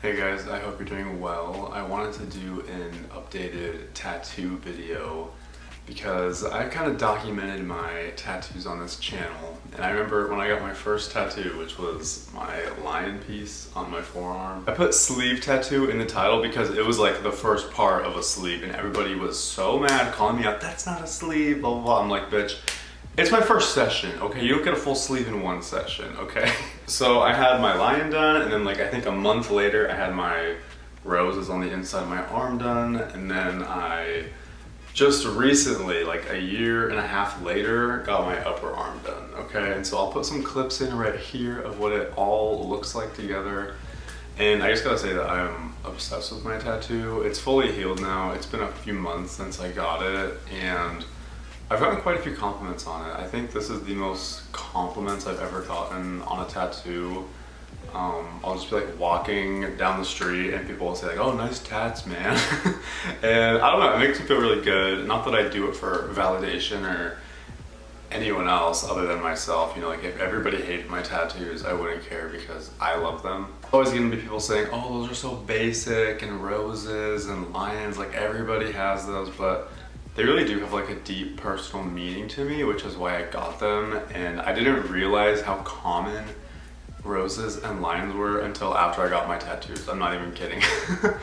Hey guys, I hope you're doing well. I wanted to do an updated tattoo video because I kind of documented my tattoos on this channel. And I remember when I got my first tattoo, which was my lion piece on my forearm. I put sleeve tattoo in the title because it was like the first part of a sleeve and everybody was so mad calling me out, that's not a sleeve, blah, blah, blah. I'm like, bitch, it's my first session, okay? You don't get a full sleeve in one session, okay? So I had my lion done, and then like I think a month later I had my roses on the inside of my arm done, and then I just recently, like a year and a half later, got my upper arm done, okay? And so I'll put some clips in right here of what it all looks like together. And I just gotta say that I'm obsessed with my tattoo. It's fully healed now. It's been a few months since I got it, and I've gotten quite a few compliments on it. I think this is the most compliments I've ever gotten on a tattoo. I'll just be like walking down the street and people will say like, oh, nice tats, man. And I don't know, it makes me feel really good. Not that I do it for validation or anyone else other than myself. You know, like if everybody hated my tattoos, I wouldn't care because I love them. Always gonna be people saying, oh, those are so basic, and roses and lions, like everybody has those, but they really do have like a deep personal meaning to me, which is why I got them. And I didn't realize how common roses and lions were until after I got my tattoos. I'm not even kidding.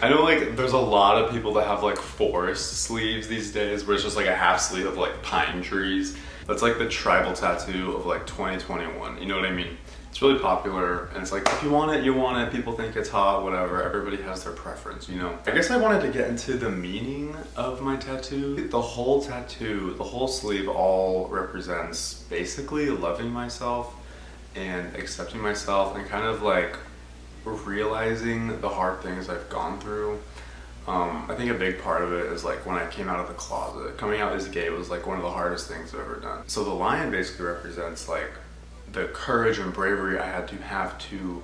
I know like there's a lot of people that have like forest sleeves these days where it's just like a half sleeve of like pine trees. That's like the tribal tattoo of like 2021, you know what I mean? It's really popular, and it's like, if you want it, you want it. People think it's hot, whatever. Everybody has their preference, you know? I guess I wanted to get into the meaning of my tattoo. The whole tattoo, the whole sleeve all represents basically loving myself and accepting myself and kind of like realizing the hard things I've gone through. I think a big part of it is like when I came out of the closet. Coming out as gay was like one of the hardest things I've ever done. So the lion basically represents like the courage and bravery I had to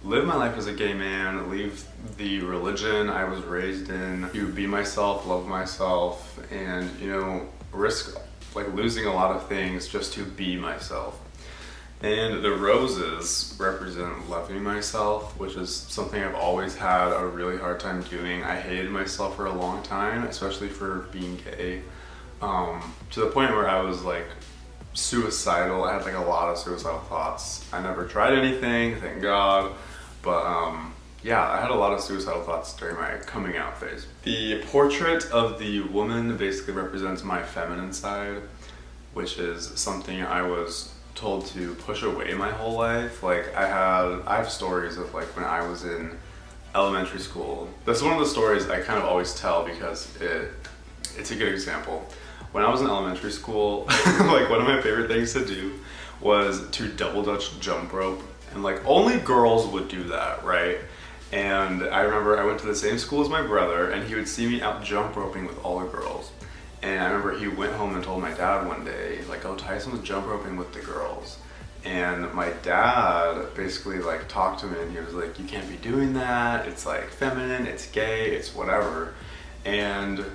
live my life as a gay man, leave the religion I was raised in, to be myself, love myself, and, you know, risk like losing a lot of things just to be myself. And the roses represent loving myself, which is something I've always had a really hard time doing. I hated myself for a long time, especially for being gay, to the point where I was like suicidal. I had like a lot of suicidal thoughts. I never tried anything, thank God, but yeah, I had a lot of suicidal thoughts during my coming out phase. The portrait of the woman basically represents my feminine side, which is something I was told to push away my whole life. Like I have stories of like when I was in elementary school. That's one of the stories I kind of always tell because it's a good example. When I was in elementary school, like one of my favorite things to do was to double dutch jump rope, and like only girls would do that, right? And I remember I went to the same school as my brother, and he would see me out jump roping with all the girls. And I remember he went home and told my dad one day, like, oh, Tyson was jump roping with the girls. And my dad basically like talked to me and he was like, you can't be doing that. It's like feminine, it's gay, it's whatever. And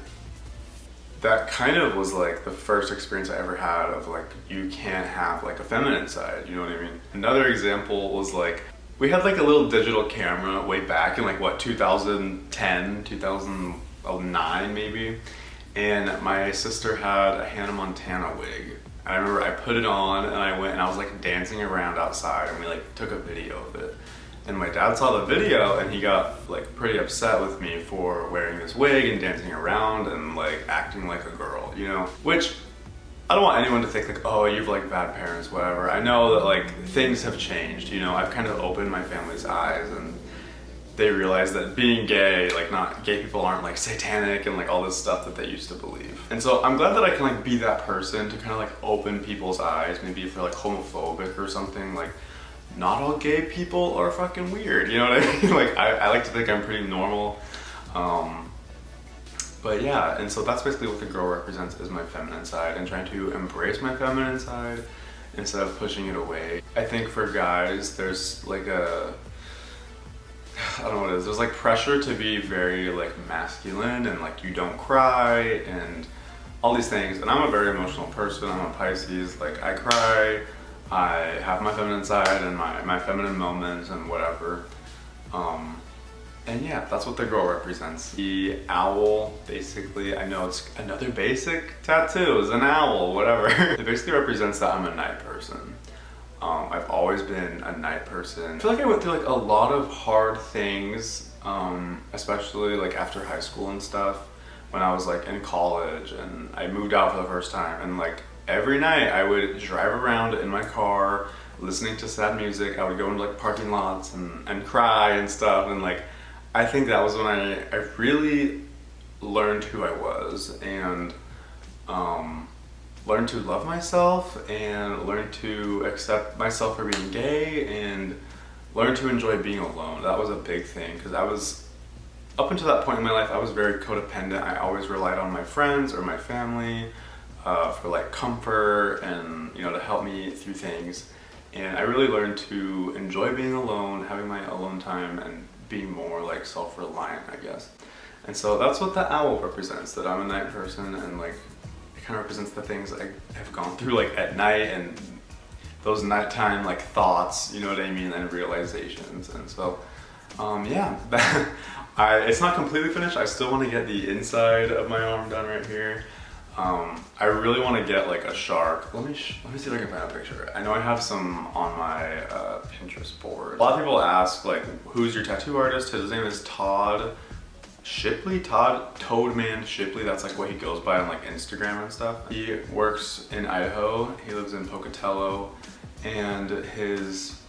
that kind of was like the first experience I ever had of like, you can't have like a feminine side, you know what I mean? Another example was like, we had like a little digital camera way back in like what, 2010, 2009 maybe. And my sister had a Hannah Montana wig. And I remember I put it on and I went and I was like dancing around outside and we like took a video of it. And my dad saw the video and he got like pretty upset with me for wearing this wig and dancing around and like acting like a girl, you know? Which I don't want anyone to think like, oh, you've like bad parents, whatever. I know that like things have changed, you know? I've kind of opened my family's eyes and they realize that being gay, like not gay people aren't like satanic and like all this stuff that they used to believe. And so I'm glad that I can like be that person to kind of like open people's eyes, maybe if they're like homophobic or something, like not all gay people are fucking weird, you know what I mean? Like I like to think I'm pretty normal. But yeah, and so that's basically what the girl represents is my feminine side and trying to embrace my feminine side instead of pushing it away. I think for guys, there's like I don't know what it is, there's like pressure to be very like masculine and like you don't cry and all these things. And I'm a very emotional person, I'm a Pisces, like I cry, I have my feminine side and my feminine moments and whatever. And yeah, that's what the girl represents. The owl, basically, I know it's another basic tattoo, is an owl, whatever. It basically represents that I'm a night person. I've always been a night person. I feel like I went through like a lot of hard things, especially like after high school and stuff, when I was like in college and I moved out for the first time, and like every night I would drive around in my car listening to sad music. I would go into like parking lots and cry and stuff, and like I think that was when I really learned who I was, and learned to love myself, and learned to accept myself for being gay, and learned to enjoy being alone. That was a big thing, because I was, up until that point in my life, I was very codependent. I always relied on my friends or my family for like comfort and, you know, to help me through things. And I really learned to enjoy being alone, having my alone time, and being more like self-reliant, I guess. And so that's what the owl represents, that I'm a night person, and like it kind of represents the things I have gone through like at night, and those nighttime like thoughts, you know what I mean, and realizations. And so yeah, it's not completely finished. I still want to get the inside of my arm done right here. I really want to get like a shark. Let me see if I can find a picture. I know I have some on my Pinterest board. A lot of people ask like, who's your tattoo artist? His name is Todd Shipley, Toadman Shipley. That's like what he goes by on like Instagram and stuff. He works in Idaho. He lives in Pocatello, and his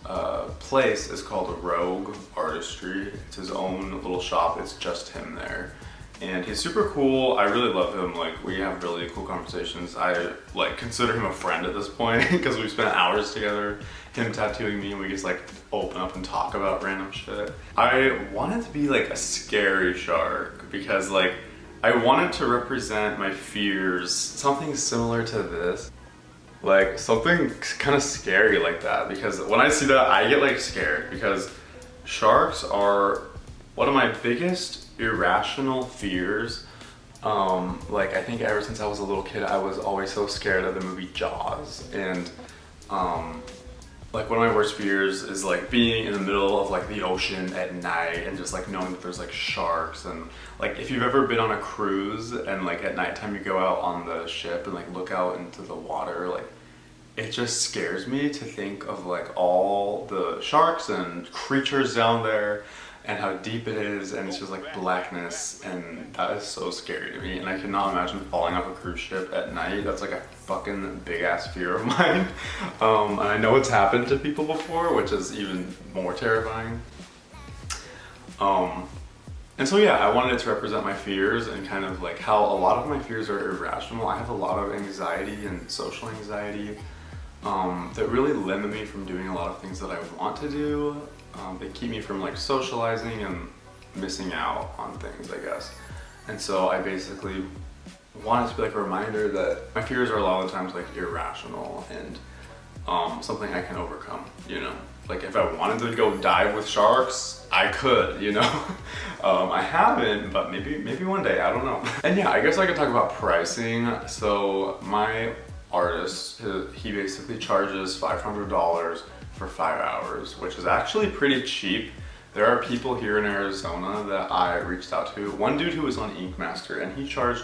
place is called Rogue Artistry. It's his own little shop. It's just him there. And he's super cool. I really love him. Like, we have really cool conversations. I like consider him a friend at this point because we've spent hours together, him tattooing me, and we just like open up and talk about random shit. I wanted to be like a scary shark because like I wanted to represent my fears, something similar to this. Like something kind of scary like that, because when I see that I get like scared, because sharks are one of my biggest irrational fears. Like I think ever since I was a little kid, I was always so scared of the movie Jaws, and like one of my worst fears is like being in the middle of like the ocean at night and just like knowing that there's like sharks. And like if you've ever been on a cruise and like at nighttime you go out on the ship and like look out into the water, like it just scares me to think of like all the sharks and creatures down there and how deep it is, and it's just like blackness, and that is so scary to me. And I cannot imagine falling off a cruise ship at night. That's like a fucking big ass fear of mine. And I know it's happened to people before, which is even more terrifying. And so yeah, I wanted it to represent my fears and kind of like how a lot of my fears are irrational. I have a lot of anxiety and social anxiety that really limit me from doing a lot of things that I want to do. They keep me from like socializing and missing out on things, I guess. And so I basically wanted to be like a reminder that my fears are a lot of the times like irrational and something I can overcome, you know? Like if I wanted to go dive with sharks, I could, you know? I haven't, but maybe one day, I don't know. And yeah, I guess I could talk about pricing. So my artist, he basically charges $500 for 5 hours, which is actually pretty cheap. There are people here in Arizona that I reached out to. One dude who was on Ink Master, and he charged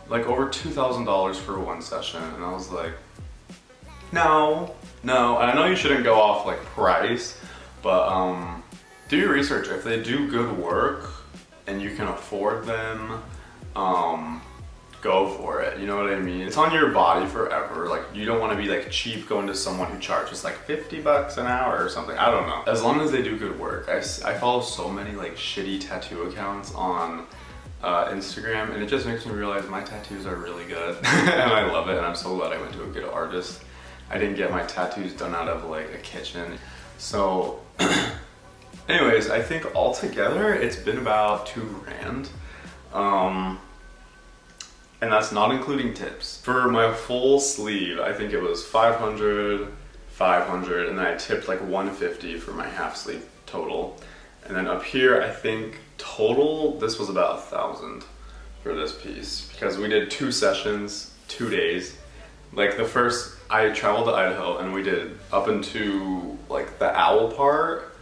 like over $2,000 for one session, and I was like, no. And I know you shouldn't go off like price, but do your research. If they do good work and you can afford them, go for it, you know what I mean? It's on your body forever. Like you don't want to be like cheap going to someone who charges like $50 an hour or something. I don't know. As long as they do good work. I follow so many like shitty tattoo accounts on Instagram, and it just makes me realize my tattoos are really good and I love it, and I'm so glad I went to a good artist. I didn't get my tattoos done out of like a kitchen. So anyways, I think altogether it's been about $2,000. And that's not including tips. For my full sleeve, I think it was 500, and then I tipped like 150 for my half sleeve total. And then up here, I think total, this was about 1,000 for this piece, because we did 2 sessions, 2 days. Like the first, I traveled to Idaho and we did up into like the owl part,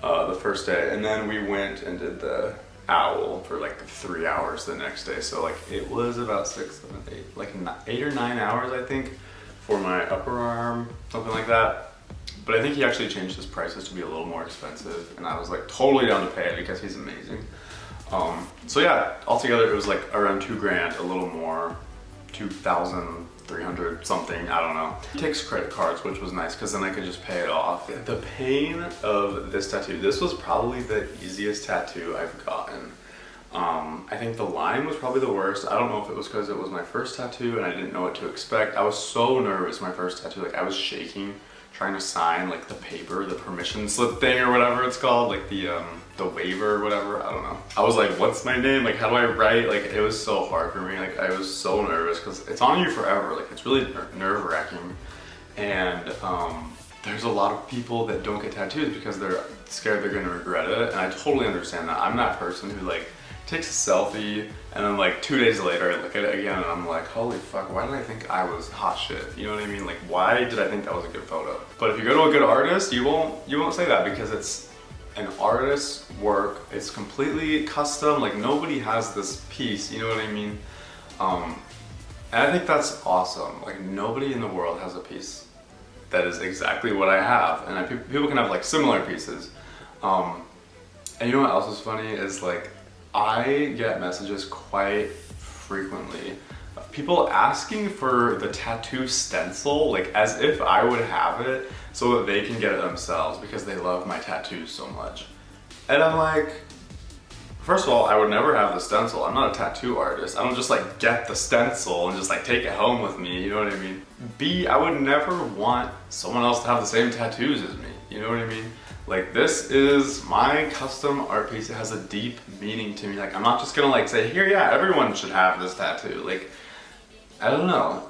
the first day, and then we went and did the owl for like 3 hours the next day. So like it was about 6, 7, 8, like 8 or 9 hours, I think, for my upper arm, something like that. But I think he actually changed his prices to be a little more expensive, and I was like totally down to pay it because he's amazing. So yeah, altogether it was like around $2,000, a little more, 2,300 something, I don't know. He takes credit cards, which was nice because then I could just pay it off. The pain of this tattoo, this was probably the easiest tattoo I've gotten. I think the line was probably the worst. I don't know if it was because it was my first tattoo and I didn't know what to expect. I was so nervous my first tattoo, like I was shaking trying to sign like the paper, the permission slip thing or whatever it's called, like the waiver or whatever, I don't know. I was like, what's my name? Like, how do I write? Like, it was so hard for me. Like, I was so nervous because it's on you forever. Like, it's really nerve-wracking. And there's a lot of people that don't get tattoos because they're scared they're gonna regret it. And I totally understand that. I'm that person who like takes a selfie and then like 2 days later I look at it again and I'm like, holy fuck, why did I think I was hot shit? You know what I mean? Like, why did I think that was a good photo? But if you go to a good artist, you won't say that because it's an artist's work. It's completely custom. Like, nobody has this piece, you know what I mean? And I think that's awesome. Like, nobody in the world has a piece that is exactly what I have. And people can have like similar pieces. And you know what else is funny is like, I get messages quite frequently, people asking for the tattoo stencil, like as if I would have it so that they can get it themselves because they love my tattoos so much. And I'm like, first of all, I would never have the stencil. I'm not a tattoo artist. I don't just like get the stencil and just like take it home with me, you know what I mean? B, I would never want someone else to have the same tattoos as me, you know what I mean? Like, this is my custom art piece. It has a deep meaning to me. Like, I'm not just gonna like say, here, yeah, everyone should have this tattoo. Like, I don't know.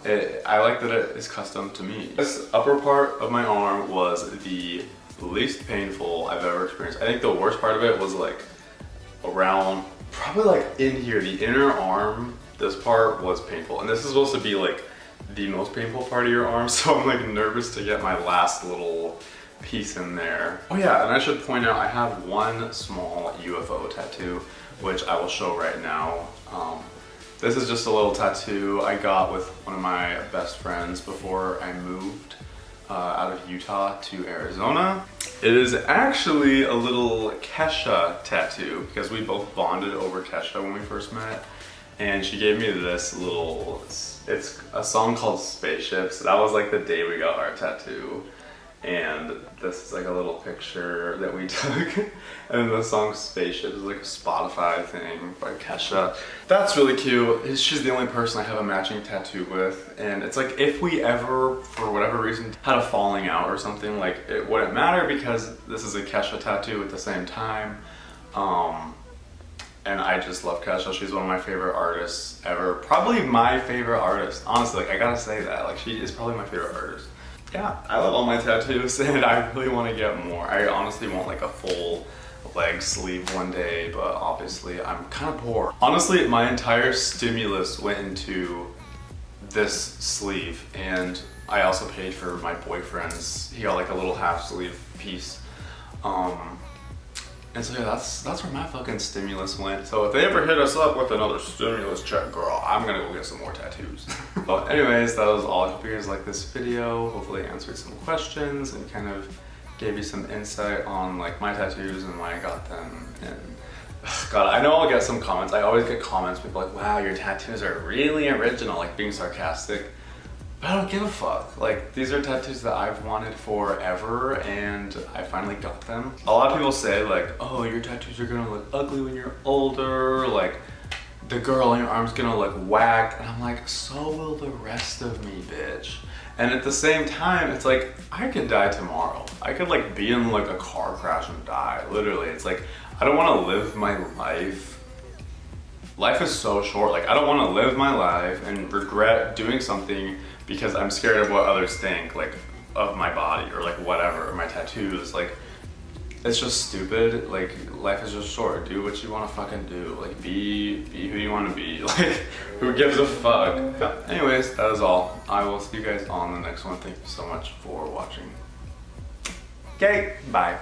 I like that it is custom to me. This upper part of my arm was the least painful I've ever experienced. I think the worst part of it was like around, probably like in here, the inner arm. This part was painful. And this is supposed to be like the most painful part of your arm. So I'm like nervous to get my last little piece in there. Oh yeah, and I should point out I have one small UFO tattoo, which I will show right now. This is just a little tattoo I got with one of my best friends before I moved out of Utah to Arizona. It is actually a little Kesha tattoo because we both bonded over Kesha when we first met, and she gave me this little, it's a song called Spaceships. That was like the day we got our tattoo. And this is like a little picture that we took. And the song Spaceship is like a Spotify thing by Kesha. That's really cute. She's the only person I have a matching tattoo with. And it's like, if we ever, for whatever reason, had a falling out or something, like it wouldn't matter because this is a Kesha tattoo at the same time. And I just love Kesha. She's one of my favorite artists ever. Probably my favorite artist. Honestly, like I gotta say that. Like, she is probably my favorite artist. Yeah, I love all my tattoos and I really want to get more. I honestly want like a full leg sleeve one day, but obviously I'm kind of poor. Honestly, my entire stimulus went into this sleeve, and I also paid for my boyfriend's. He got like a little half sleeve piece. And so yeah, that's where my fucking stimulus went. So if they ever hit us up with another stimulus check, girl, I'm gonna go get some more tattoos. But anyways, that was all. I hope you guys liked this video. Hopefully I answered some questions and kind of gave you some insight on like my tattoos and why I got them. And God, I know I'll get some comments. I always get comments, people like, wow, your tattoos are really original, like being sarcastic. But I don't give a fuck. Like, these are tattoos that I've wanted forever and I finally got them. A lot of people say like, oh, your tattoos are gonna look ugly when you're older, like the girl on your arm's gonna look whack. And I'm like, so will the rest of me, bitch. And at the same time, it's like, I could die tomorrow. I could like be in like a car crash and die, literally. It's like, I don't wanna live my life. Life is so short. Like, I don't wanna live my life and regret doing something because I'm scared of what others think, like, of my body or like whatever, or my tattoos. Like, it's just stupid. Like, life is just short. Do what you want to fucking do. Like, be who you want to be. Like, who gives a fuck? Anyways, that is all. I will see you guys on the next one. Thank you so much for watching. Okay, bye.